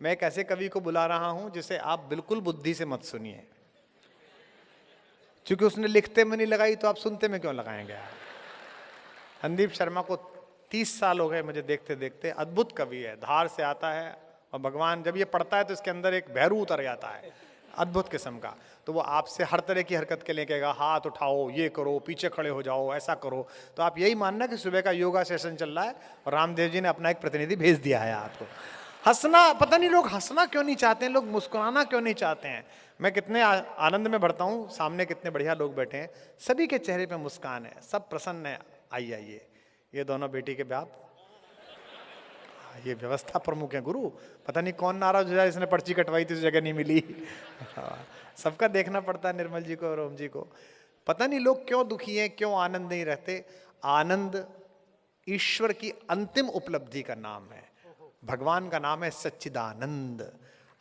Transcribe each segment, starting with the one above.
मैं एक ऐसे कवि को बुला रहा हूं जिसे आप बिल्कुल बुद्धि से मत सुनिए, क्योंकि उसने लिखते में नहीं लगाई तो आप सुनते में क्यों लगाएंगे। संदीप शर्मा को 30 साल हो गए मुझे देखते देखते। अद्भुत कवि है, धार से आता है, और भगवान जब ये पढ़ता है तो इसके अंदर एक भैरू उतर जाता है अद्भुत किस्म का। तो वो आपसे हर तरह की हरकत के लिए कहेगा, हाथ उठाओ, ये करो, पीछे खड़े हो जाओ, ऐसा करो। तो आप यही मानना कि सुबह का योगा सेशन चल रहा है और रामदेव जी ने अपना एक प्रतिनिधि भेज दिया है आपको। हंसना, पता नहीं लोग हंसना क्यों नहीं चाहते हैं, लोग मुस्कुराना क्यों नहीं चाहते हैं। मैं कितने आनंद में बढ़ता हूँ, सामने कितने बढ़िया लोग बैठे हैं, सभी के चेहरे पे मुस्कान है, सब प्रसन्न है। आइए आइए, ये दोनों बेटी के बाप, ये व्यवस्था प्रमुख है गुरु। पता नहीं कौन नाराज हो जाए, इसने पर्ची कटवाई थी उस जगह नहीं मिली। सबका देखना पड़ता है, निर्मल जी को और ओम जी को। पता नहीं लोग क्यों दुखी हैं, क्यों आनंद नहीं रहते। आनंद ईश्वर की अंतिम उपलब्धि का नाम है, भगवान का नाम है सच्चिदानंद।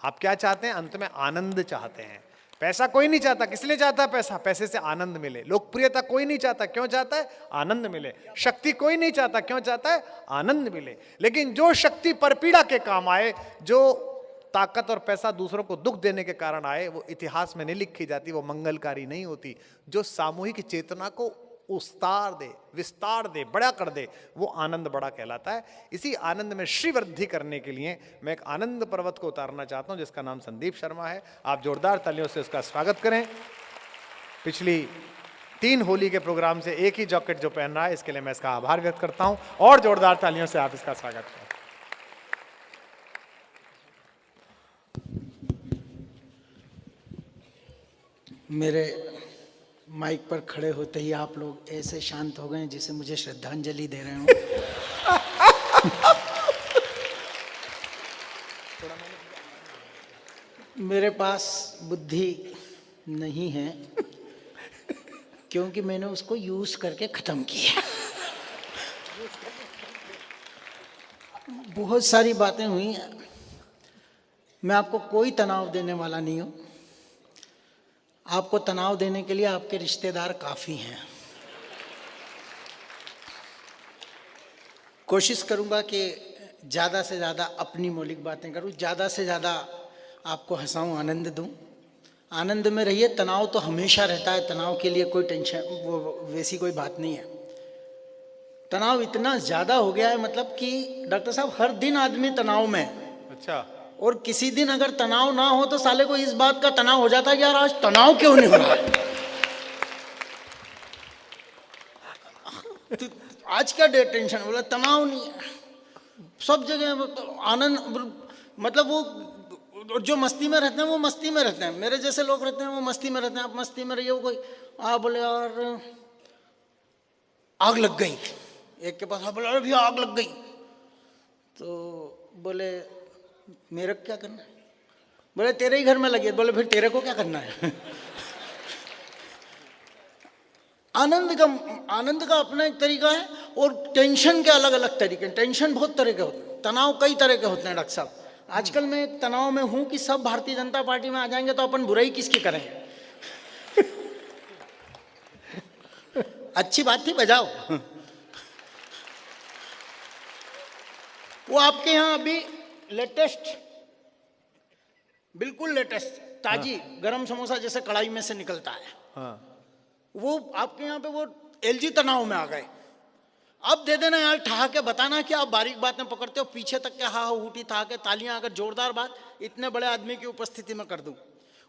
आप क्या चाहते हैं? अंत में आनंद चाहते हैं। पैसा कोई नहीं चाहता, किस लिए चाहता है पैसा? पैसे से आनंद मिले। लोकप्रियता कोई नहीं चाहता, क्यों चाहता है? आनंद मिले। शक्ति कोई नहीं चाहता, क्यों चाहता है? आनंद मिले। लेकिन जो शक्ति परपीड़ा के काम आए, जो ताकत और पैसा दूसरों को दुख देने के कारण आए, वो इतिहास में नहीं लिखी जाती, वो मंगलकारी नहीं होती। जो सामूहिक चेतना को उस्तार दे, विस्तार दे, बड़ा कर दे, वो आनंद बड़ा कहलाता है। इसी आनंद में श्री वृद्धि करने के लिए मैं एक आनंद पर्वत को उतारना चाहता हूं, जिसका नाम संदीप शर्मा है। आप जोरदार तालियों से उसका स्वागत करें। पिछली 3 होली के प्रोग्राम से एक ही जैकेट जो पहन रहा है, इसके लिए मैं इसका आभार व्यक्त करता हूं, और जोरदार तालियों से आप इसका स्वागत करें। मेरे माइक पर खड़े होते ही आप लोग ऐसे शांत हो गए जिसे मुझे श्रद्धांजलि दे रहे हो। मेरे पास बुद्धि नहीं है, क्योंकि मैंने उसको यूज करके खत्म किया। बहुत सारी बातें हुई हैं। मैं आपको कोई तनाव देने वाला नहीं हूं। आपको तनाव देने के लिए आपके रिश्तेदार काफ़ी हैं। कोशिश करूंगा कि ज़्यादा से ज़्यादा अपनी मौलिक बातें करूं, ज़्यादा से ज़्यादा आपको हंसाऊं, आनंद दूं। आनंद में रहिए, तनाव तो हमेशा रहता है, तनाव के लिए कोई टेंशन, वो वैसी कोई बात नहीं है। तनाव इतना ज़्यादा हो गया है, मतलब कि डॉक्टर साहब हर दिन आदमी तनाव में। अच्छा। और किसी दिन अगर तनाव ना हो तो साले को इस बात का तनाव हो जाता है कि यार आज तनाव क्यों नहीं हो रहा है। तो आज क्या डे टेंशन, बोला तनाव नहीं है, सब जगह आनंद। मतलब वो जो मस्ती में रहते हैं वो मस्ती में रहते हैं, मेरे जैसे लोग रहते हैं वो मस्ती में रहते हैं। आप मस्ती में रहिए, वो कोई बोले यार आग लग गई, एक के पास बोले अरे भैया आग लग गई, तो बोले मेरे क्या करना है? बोले तेरे ही घर में लगी है। बोले फिर तेरे को क्या करना है? आनंद का अपना एक तरीका है, और टेंशन के अलग अलग तरीके। टेंशन बहुत तरह के होते हैं, तनाव कई तरह के होते हैं डॉक्टर साहब। आजकल मैं एक तनाव में हूं कि सब भारतीय जनता पार्टी में आ जाएंगे तो अपन बुराई किसकी करेंगे। अच्छी बात थी, बजाओ। वो आपके यहाँ अभी लेटेस्ट, बिल्कुल लेटेस्ट ताजी गरम समोसा जैसे कढ़ाई में से निकलता है, वो आपके यहाँ पे वो एलजी तनाव में आ गए। अब दे देना यार, ठहा के बताना कि आप बारीक बातें पकड़ते हो, पीछे तक के हा हूटी ठहा के तालियां अगर जोरदार बात इतने बड़े आदमी की उपस्थिति में कर दूं।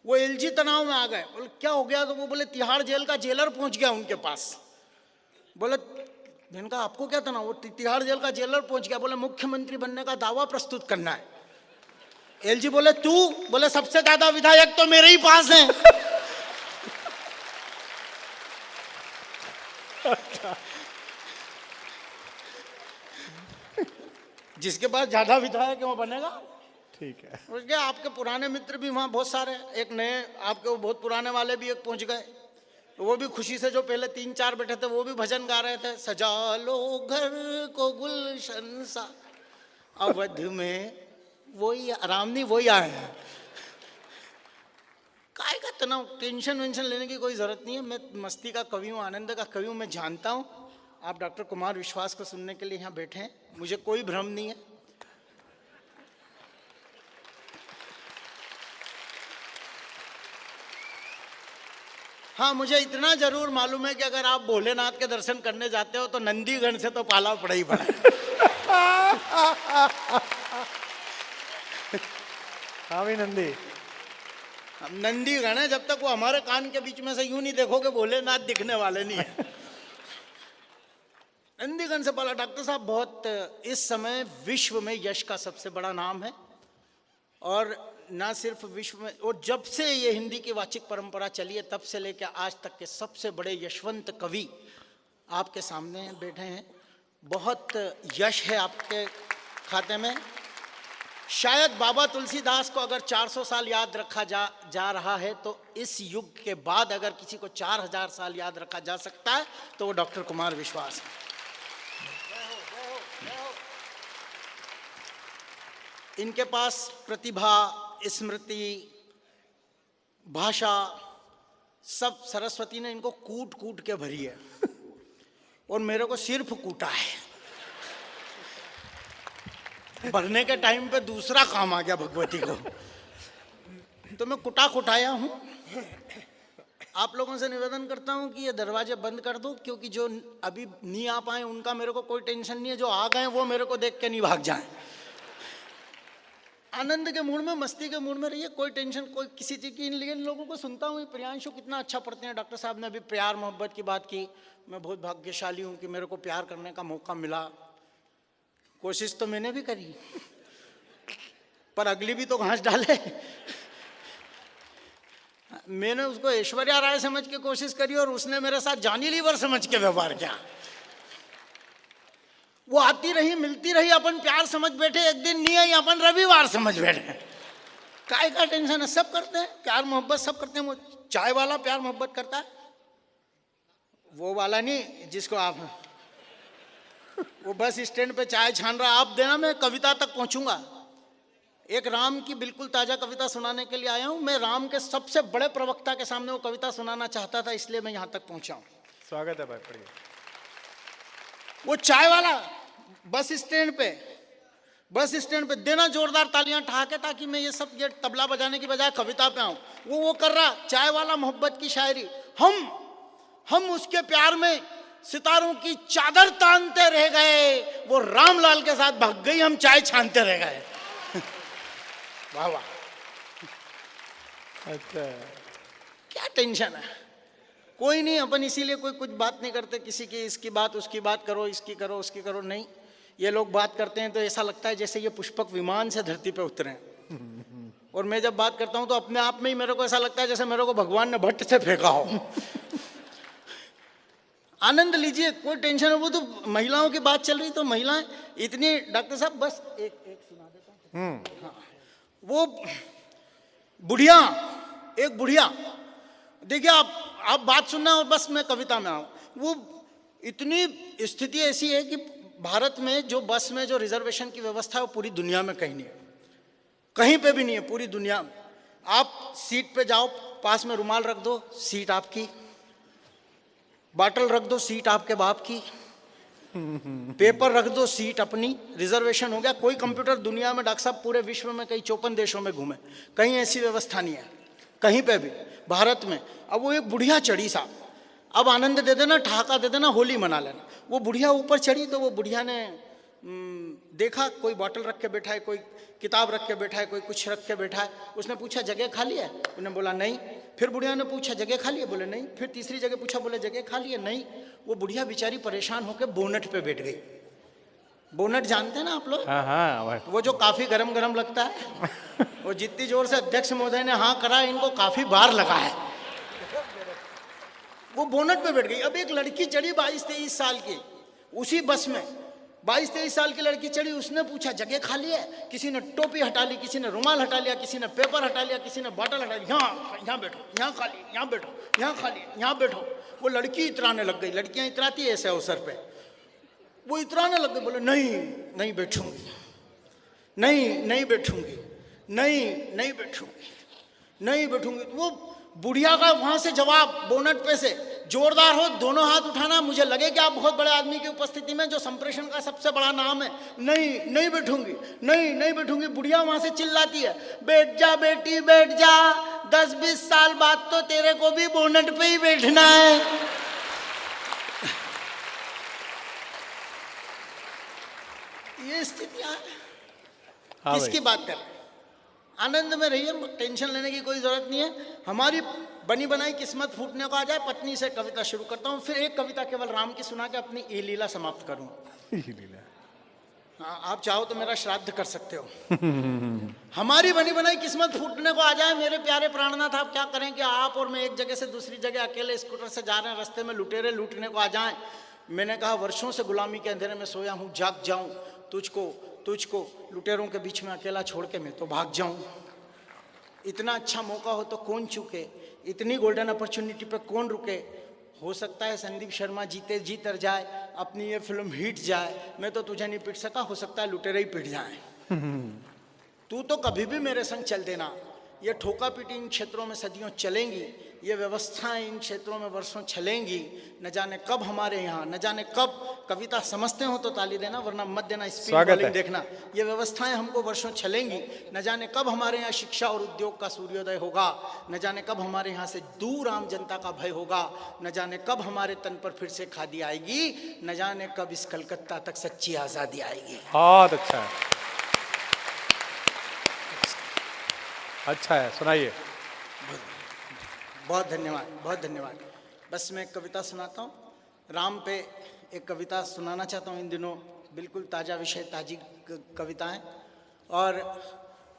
वो एलजी तनाव में आ गए। बोले क्या हो गया? तो वो बोले तिहाड़ जेल का जेलर पहुंच गया उनके पास। बोले मैंने कहा आपको क्या तनाव? वो तिहाड़ जेल का जेलर पहुंच गया। बोले मुख्यमंत्री बनने का दावा प्रस्तुत करना है। एलजी बोले तू? बोले सबसे ज्यादा विधायक तो मेरे ही पास हैं। जिसके पास ज्यादा विधायक है वो बनेगा। ठीक है। उसके आपके पुराने मित्र भी वहां बहुत सारे, एक नए आपके वो बहुत पुराने वाले भी एक पहुंच गए, तो वो भी खुशी से, जो पहले 3-4 बैठे थे वो भी भजन गा रहे थे, सजा लो घर को गुलशन सा। अवध में वही रामनी वही आए हैं। काय का तनाव, टेंशन वेंशन लेने की कोई जरूरत नहीं है। मैं मस्ती का कवि हूँ, आनंद का कवि हूँ, मैं जानता हूँ। आप डॉक्टर कुमार विश्वास को सुनने के लिए यहाँ बैठे हैं, मुझे कोई भ्रम नहीं है। हाँ, मुझे इतना जरूर मालूम है कि अगर आप भोलेनाथ के दर्शन करने जाते हो तो नंदीगण से तो पाला पड़ा ही पड़ा है। हाँ भाई नंदी, हम नंदीगण है, जब तक वो हमारे कान के बीच में से यूं नहीं देखोगे भोलेनाथ दिखने वाले नहीं है। नंदीगण से पाला। डॉक्टर साहब, बहुत इस समय विश्व में यश का सबसे बड़ा नाम है, और ना सिर्फ विश्व में, और जब से ये हिंदी की वाचिक परंपरा चली है तब से लेकर आज तक के सबसे बड़े यशवंत कवि आपके सामने बैठे हैं। बहुत यश है आपके खाते में। शायद बाबा तुलसीदास को अगर 400 साल याद रखा जा रहा है, तो इस युग के बाद अगर किसी को 4000 साल याद रखा जा सकता है तो वो डॉक्टर कुमार विश्वास है। इनके पास प्रतिभा, स्मृति, भाषा सब सरस्वती ने इनको कूट कूट के भरी है, और मेरे को सिर्फ कूटा है। भरने के टाइम पे दूसरा काम आ गया भगवती को, तो मैं कुटा कुटाया हूं। आप लोगों से निवेदन करता हूं कि ये दरवाजे बंद कर दो, क्योंकि जो अभी नहीं आ पाए उनका मेरे को कोई टेंशन नहीं है, जो आ गए वो मेरे को देख के नहीं भाग जाएं। आनंद के मूड में, मस्ती के मूड में रहिए, कोई टेंशन कोई किसी चीज़ की। इन लोगों को सुनता हूँ, प्रियांशु कितना अच्छा पढ़ते हैं। डॉक्टर साहब ने अभी प्यार मोहब्बत की बात की। मैं बहुत भाग्यशाली हूँ कि मेरे को प्यार करने का मौका मिला। कोशिश तो मैंने भी करी, पर अगली भी तो घास डाले। मैंने उसको ऐश्वर्या राय समझ के कोशिश करी, और उसने मेरे साथ जॉनी लीवर समझ के व्यवहार किया। वो आती रही, मिलती रही, अपन प्यार समझ बैठे, एक दिन नहीं आई, अपन रविवार समझ बैठे। काय का टेंशन है, सब करते हैं प्यार मोहब्बत, सब करते हैं। वो चाय वाला प्यार मोहब्बत करता है, वो वाला नहीं जिसको आप, वो बस स्टैंड पे चाय छान रहा, आप देना, मैं कविता तक पहुंचूंगा। एक राम की बिल्कुल ताजा कविता सुनाने के लिए आया हूं। मैं राम के सबसे बड़े प्रवक्ता के सामने वो कविता सुनाना चाहता था, इसलिए मैं यहां तक पहुंचा हूं। स्वागत है भाई, पढ़िए। वो चाय वाला बस स्टैंड पे देना जोरदार तालियां ठहाके, ताकि मैं ये तबला बजाने की बजाय कविता पे आऊं। वो कर रहा, चाय वाला मोहब्बत की शायरी। हम उसके प्यार में सितारों की चादर तानते रह गए, वो रामलाल के साथ भाग गई, हम चाय छानते रह गए। वाह वाह, अच्छा, क्या टेंशन है। कोई नहीं, अपन इसीलिए कोई कुछ बात नहीं करते किसी की, इसकी बात उसकी बात करो, इसकी करो उसकी करो, नहीं। ये लोग बात करते हैं तो ऐसा लगता है जैसे ये पुष्पक विमान से धरती पे उतरे हैं, और मैं जब बात करता हूं तो अपने आप में ही मेरे को ऐसा लगता है जैसे मेरे को भगवान ने भट्ट से फेंका हो। आनंद लीजिए, कोई टेंशन है। वो तो महिलाओं की बात चल रही, तो महिलाएं इतनी, डॉक्टर साहब बस एक सुना देता हूं। हाँ, वो बुढ़िया, एक बुढ़िया, देखिए आप बात सुनना और बस मैं कविता में आऊं। वो इतनी स्थिति ऐसी है कि भारत में जो बस में जो रिजर्वेशन की व्यवस्था है वो पूरी दुनिया में कहीं नहीं है, कहीं पे भी नहीं है पूरी दुनिया में। आप सीट पे जाओ, पास में रुमाल रख दो, सीट आपकी, बॉटल रख दो, सीट आपके बाप की, पेपर रख दो, सीट अपनी, रिजर्वेशन हो गया। कोई कंप्यूटर दुनिया में, डॉक्टर साहब पूरे विश्व में कई 54 देशों में घूमे, कहीं ऐसी व्यवस्था नहीं है कहीं पे भी, भारत में। अब वो एक बुढ़िया चढ़ी साहब, अब आनंद दे देना, ठहाका दे देना, होली मना लेना। वो बुढ़िया ऊपर चढ़ी तो वो बुढ़िया ने देखा कोई बॉटल रख के बैठा है, कोई किताब रख के बैठा है, कोई कुछ रख के बैठा है। उसने पूछा जगह खाली है? उन्होंने बोला नहीं। फिर बुढ़िया ने पूछा जगह खाली है? बोले नहीं। फिर तीसरी जगह पूछा, बोले जगह खाली है? नहीं। वो बुढ़िया बेचारी परेशान होकर बोनट पे बैठ गई। बोनट जानते हैं ना आप लोग? हाँ, वो जो काफी गरम गरम लगता है। वो जितनी जोर से अध्यक्ष महोदय ने हाँ करा, इनको काफी बार लगा है। वो बोनट पे बैठ गई। अब एक लड़की चढ़ी 22-23 साल की, उसी बस में 22-23 साल की लड़की चढ़ी। उसने पूछा जगह खाली है? किसी ने टोपी हटा ली, किसी ने रुमाल हटा लिया, किसी ने पेपर हटा लिया, किसी ने बॉटल हटा ली। यहाँ बैठो, यहाँ खाली, यहाँ बैठो, यहाँ खाली, यहाँ बैठो। वो लड़की इतराने लग गई। लड़कियां इतराती है ऐसे अवसर पे, वो इतराने लग गई। बोले नहीं, नहीं बैठूंगी, नहीं, नहीं बैठूंगी, नहीं, नहीं बैठूंगी, नहीं बैठूंगी। वो बुढ़िया का वहां से जवाब बोनट पे से जोरदार हो, दोनों हाथ उठाना, मुझे लगे कि आप बहुत बड़े आदमी की उपस्थिति में, जो संप्रेषण का सबसे बड़ा नाम है, नहीं, नहीं बैठूंगी, नहीं, नहीं बैठूंगी। बुढ़िया वहां से चिल्लाती है बैठ जा बेटी, बैठ जा, 10-20 साल बाद तो तेरे को भी बोनट पे ही बैठना है। ये स्थितियां हाँ किसकी भाई। बात कर रहे हैं? आनंद में रहिए, टेंशन लेने की कोई जरूरत नहीं है। हमारी बनी बनाई किस्मत फूटने को आ जाए। पत्नी से कविता शुरू करता हूँ, फिर एक कविता केवल राम की सुना के अपनी ये लीला समाप्त करूंगा। लीला। हाँ, आप चाहो तो मेरा श्राद्ध कर सकते हो। हमारी बनी बनाई किस्मत फूटने को आ जाए। मेरे प्यारे प्राणनाथ, आप क्या करें कि आप और मैं एक जगह से दूसरी जगह अकेले स्कूटर से जा रहे हैं, रास्ते में लुटेरे लूटने को आ जाएं। मैंने कहा वर्षों से गुलामी के अंधेरे में सोया हूँ, जाग जाऊं, तुझको तुझको लुटेरों के बीच में अकेला छोड़ के मैं तो भाग जाऊं। इतना अच्छा मौका हो तो कौन चूके, इतनी गोल्डन अपॉर्चुनिटी पे कौन रुके। हो सकता है संदीप शर्मा जीते जी तर जाए, अपनी ये फिल्म हिट जाए, मैं तो तुझे नहीं पिट सका, हो सकता है लुटेरे ही पिट जाए। तू तो कभी भी मेरे संग चल देना। ये ठोका पीटी इन क्षेत्रों में सदियों चलेंगी, ये व्यवस्थाएं इन क्षेत्रों में वर्षों चलेंगी। न जाने कब हमारे यहाँ, न जाने कब, कविता समझते हो तो ताली देना, वरना मत देना, स्पीड बॉलिंग देखना। ये व्यवस्थाएं हमको वर्षों चलेंगी। न जाने कब हमारे यहाँ शिक्षा और उद्योग का सूर्योदय होगा, न जाने कब हमारे यहाँ से दूर आम जनता का भय होगा, न जाने कब हमारे तन पर फिर से खादी आएगी, न जाने कब इस कलकत्ता तक सच्ची आजादी आएगी। बहुत अच्छा है, अच्छा है, सुनाइए। बहुत धन्यवाद, बहुत धन्यवाद। बस मैं एक कविता सुनाता हूँ। राम पे एक कविता सुनाना चाहता हूँ। इन दिनों बिल्कुल ताज़ा विषय, ताजी कविताएं। और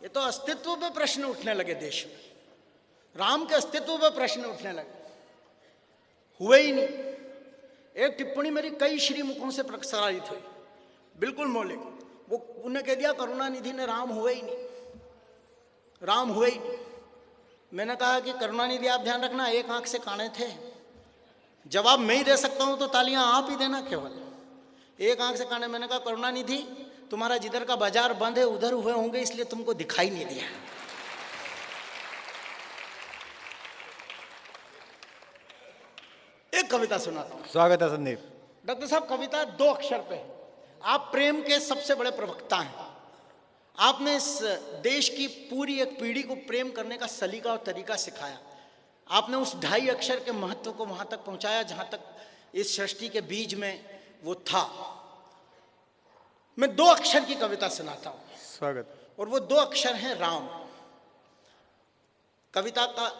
ये तो अस्तित्व पे प्रश्न उठने लगे देश में, राम के अस्तित्व पे प्रश्न उठने लगे, हुए ही नहीं। एक टिप्पणी मेरी कई श्रीमुखों से प्रसारित हुई, बिल्कुल मौलिक। वो उन्हें कह दिया करुणानिधि ने राम हुए ही नहीं, राम हुए ही नहीं। मैंने कहा कि करुणानिधि आप ध्यान रखना, एक आंख से काने थे। जवाब मैं ही दे सकता हूं तो तालियां आप ही देना केवल। एक आंख से काने। मैंने कहा करुणानिधि, तुम्हारा जिधर का बाजार बंद है उधर हुए होंगे, इसलिए तुमको दिखाई नहीं दिया। एक कविता सुनाता हूं। स्वागत है संदीप। डॉक्टर साहब, कविता 2 अक्षर पे है। आप प्रेम के सबसे बड़े प्रवक्ता हैं। आपने इस देश की पूरी एक पीढ़ी को प्रेम करने का सलीका और तरीका सिखाया। आपने उस 2.5 अक्षर के महत्व को वहां तक पहुंचाया जहां तक इस सृष्टि के बीज में वो था। मैं 2 अक्षर की कविता सुनाता हूं। स्वागत। और वो 2 अक्षर हैं राम। कविता का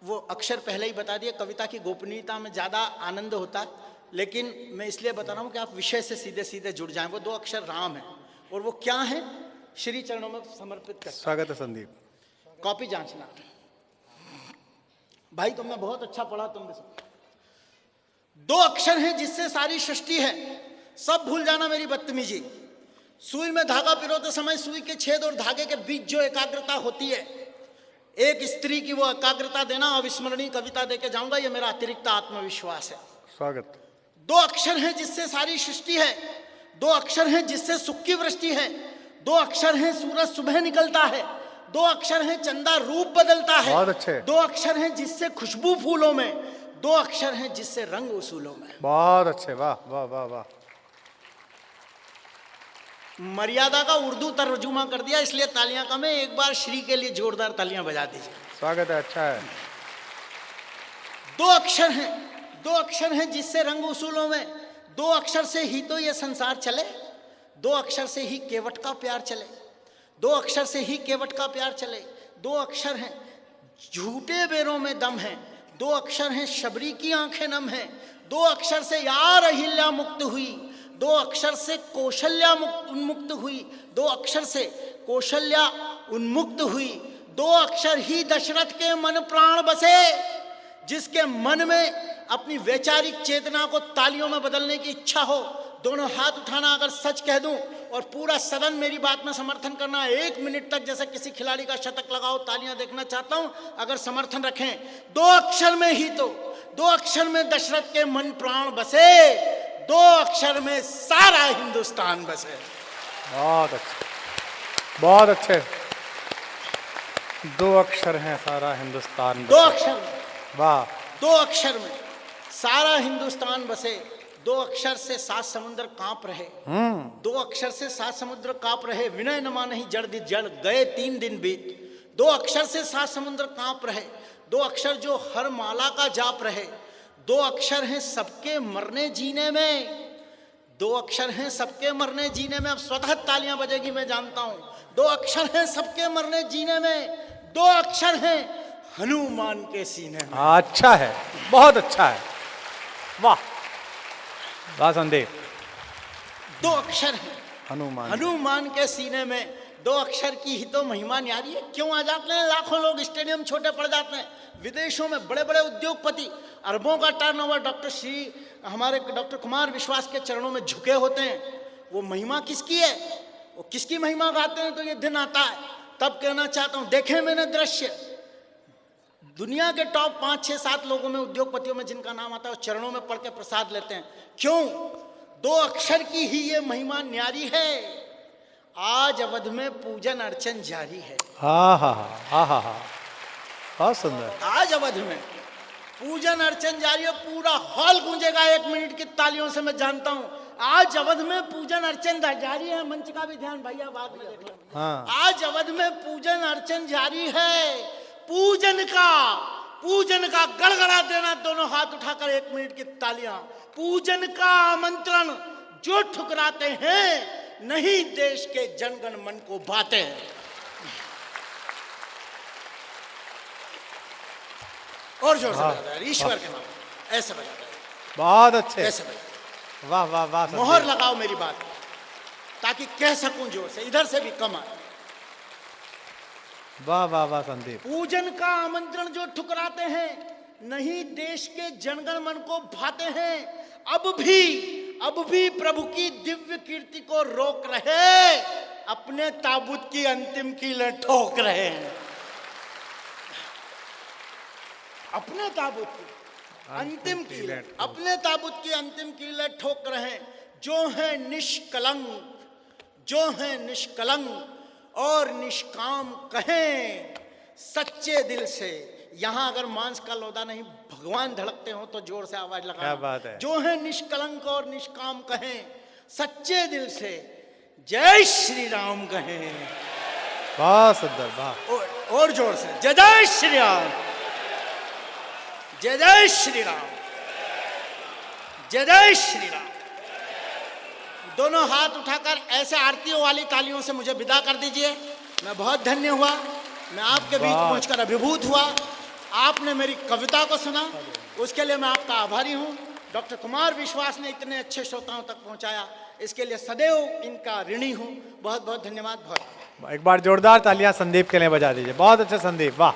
वो अक्षर पहले ही बता दिया। कविता की गोपनीयता में ज्यादा आनंद होता है, लेकिन मैं इसलिए बता रहा हूं कि आप विषय से सीधे सीधे जुड़ जाएं। वो 2 अक्षर राम है। और वो क्या है, श्री चरणों में समर्पित करता। स्वागत है संदीप। कॉपी जांचना भाई, तुमने बहुत अच्छा पढ़ा। तुम भी 2 अक्षर हैं जिससे सारी सृष्टि है। सब भूल जाना मेरी बदतमीजी। सुई में धागा पिरोते समय सुई के छेद और धागे के बीच जो एकाग्रता होती है, एक स्त्री की वो एकाग्रता देना अविस्मरणीय कविता देके जाऊंगा। ये मेरा अतिरिक्त आत्मविश्वास है। स्वागत। 2 अक्षर हैं जिससे सारी सृष्टि है। 2 अक्षर हैं जिससे सुख की वृष्टि है। 2 अक्षर हैं सूरज सुबह निकलता है। 2 अक्षर हैं चंदा रूप बदलता है। बहुत अच्छे। 2 अक्षर हैं जिससे खुशबू फूलों में। 2 अक्षर हैं जिससे रंग उसूलों में। बहुत अच्छे, वाह वाह वाह वाह। मर्यादा का उर्दू तर्जुमा कर दिया, इसलिए तालियां कम है। एक बार श्री के लिए जोरदार तालियां बजा दीजिए। स्वागत है, अच्छा है। 2 अक्षर हैं, 2 अक्षर हैं जिससे रंग उसूलों में। 2 अक्षर से ही तो ये संसार चले। 2 अक्षर से ही केवट का प्यार चले। 2 अक्षर से ही केवट का प्यार चले। 2 अक्षर हैं, झूठे बेरों में दम है। 2 अक्षर हैं, शबरी की आंखें नम है। 2 अक्षर से यार अहिल्या मुक्त हुई। 2 अक्षर से कौशल्या उन्मुक्त हुई। 2 अक्षर से कौशल्या उन्मुक्त हुई। 2 अक्षर ही दशरथ के मन प्राण बसे। जिसके मन में अपनी वैचारिक चेतना को तालियों में बदलने की इच्छा हो, दोनों हाथ उठाना। अगर सच कह दूं और पूरा सदन मेरी बात में समर्थन करना, 1 मिनट तक जैसे किसी खिलाड़ी का शतक लगाओ, तालियां देखना चाहता हूं। अगर समर्थन रखें, 2 अक्षर में ही तो, 2 अक्षर में दशरथ के मन प्राण बसे। 2 अक्षर में सारा हिंदुस्तान बसे। बहुत अच्छे, बहुत अच्छे। 2 अक्षर हैं, सारा हिंदुस्तान 2 अक्षर में, वाह। 2 अक्षर में सारा हिंदुस्तान बसे। 2 अक्षर से 7 समुद्र कांप रहे। 2 अक्षर से 7 समुद्र कांप रहे। विनय नमा नहीं जड़ दी जड़, गए 3 दिन बीत। दो अक्षर से सात समुद्र कांप रहे, दो अक्षर जो हर माला का जाप रहे, दो अक्षर हैं सबके मरने जीने में, दो अक्षर हैं सबके मरने जीने में। अब स्वतः तालियां बजेगी मैं जानता हूं। दो अक्षर हैं सबके मरने जीने में, दो अक्षर हैं हनुमान के सीने में। अच्छा है, बहुत अच्छा है, वाह वाह संदीप। दो अक्षर हैं हनुमान हनुमान के सीने में, दो अक्षर की ही तो महिमा न्यारी है। क्यों आ जाते हैं लाखों लोग, स्टेडियम छोटे पड़ जाते हैं। विदेशों में बड़े बड़े उद्योगपति अरबों का टर्नओवर हमारे डॉक्टर कुमार विश्वास के चरणों में झुके होते हैं। वो महिमा किसकी है, वो किसकी महिमा गाते हैं तो ये दिन आता है। तब कहना चाहता हूं, देखे मैंने दृश्य, दुनिया के टॉप 5, 6, 7 लोगों में, उद्योगपतियों में जिनका नाम आता है, चरणों में पढ़ के प्रसाद लेते हैं। क्यों? दो अक्षर की ही ये महिमा न्यारी है। आज अवध में पूजन अर्चन जारी है। हाँ हाँ हाँ हाँ हाँ, बहुत सुंदर। आज अवध में पूजन अर्चन जारी है, पूरा हॉल गूंजेगा 1 मिनट की तालियों से, मैं जानता हूं। आज अवध में पूजन अर्चन जारी है। मंच का भी ध्यान भैया बाद में देख लो। हाँ। आज अवध में पूजन अर्चन जारी है। पूजन का गड़गड़ा देना, दोनों हाथ उठाकर 1 मिनट की तालियां। पूजन का आमंत्रण जो ठुकराते हैं, नहीं देश के जनगण मन को भाते हैं। और जोर से बजाता है, ईश्वर के नाम ऐसे बजाता है, बहुत अच्छे, ऐसे बजाता वाह वाह वाह। है। मोहर लगाओ मेरी बात ताकि कह सकूं जोर से, इधर से भी कम आए। वाह वाह वाह संदीप। पूजन का आमंत्रण जो ठुकराते हैं, नहीं देश के जनगण मन को भाते हैं। अब भी प्रभु की दिव्य कीर्ति को रोक रहे, अपने ताबूत की अंतिम कीलें ठोक रहे हैं। अपने ताबूत की अंतिम कीलें, अपने ताबूत की अंतिम कीलें ठोक रहे हैं। जो है निष्कलंक और निष्काम कहें सच्चे दिल से। यहां अगर मांस का लौदा नहीं, भगवान धड़कते हो तो जोर से आवाज लगाना। क्या बात है। जो है निष्कलंक और निष्काम कहें सच्चे दिल से, जय श्री राम कहें। बहुत सुंदर, वाह। और जोर से जय जय श्री राम, जय जय श्री राम, जय जय श्री राम। दोनों हाथ उठाकर ऐसे आरतियों वाली तालियों से मुझे विदा कर दीजिए। मैं बहुत धन्य हुआ, मैं आपके बीच पहुंचकर अभिभूत हुआ। आपने मेरी कविता को सुना, उसके लिए मैं आपका आभारी हूं। डॉक्टर कुमार विश्वास ने इतने अच्छे श्रोताओं तक पहुंचाया, इसके लिए सदैव इनका ऋणी हूं। बहुत बहुत धन्यवाद। बहुत एक बार जोरदार तालियां संदीप के लिए बजा दीजिए। बहुत अच्छे संदीप, वाह।